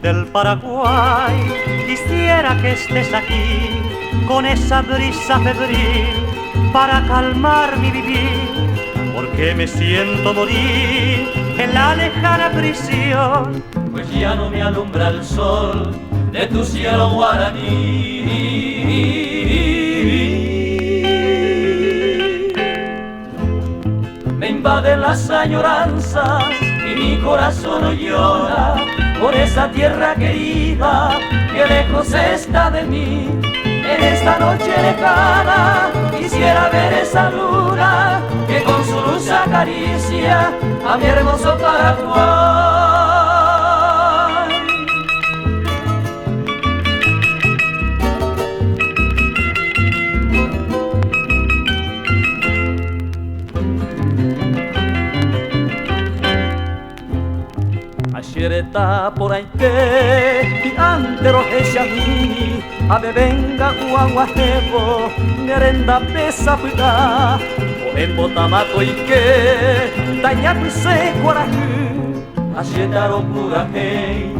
del Paraguay. Quisiera que estés aquí con esa brisa febril para calmar mi vivir, porque me siento morir en la lejana prisión, pues ya no me alumbra el sol de tu cielo guaraní. Me invaden las añoranzas y mi corazón llora por esa tierra querida que lejos está de mí. En esta noche lejana quisiera ver esa luna que con su luz acaricia a mi hermoso Paraguay. Xereta por ahí que y ante lo que se a mí a me venga guaguajevo merenda pesa puta o en botamato y que daña tu se corajú a xetaro pura hey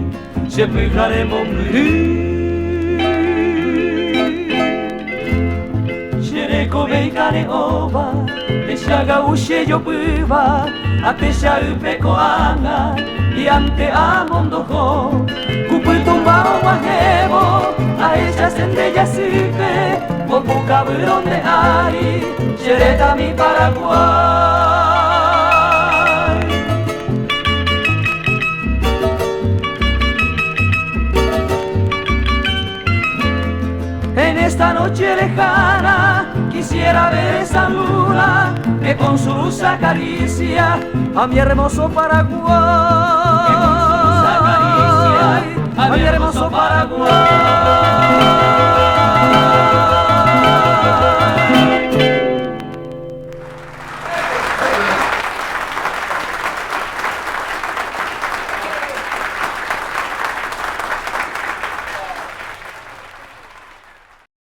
se pijaremos xereco beicane ova te xaga uxe yo puva a te xa upecoanga y ante a mondojo cupuitumbao guajevo a ella sendella sique con tu cabrón de ari xereta mi Paraguay. En esta noche lejana quisiera ver esa luna que con su luz acaricia a mi hermoso Paraguay.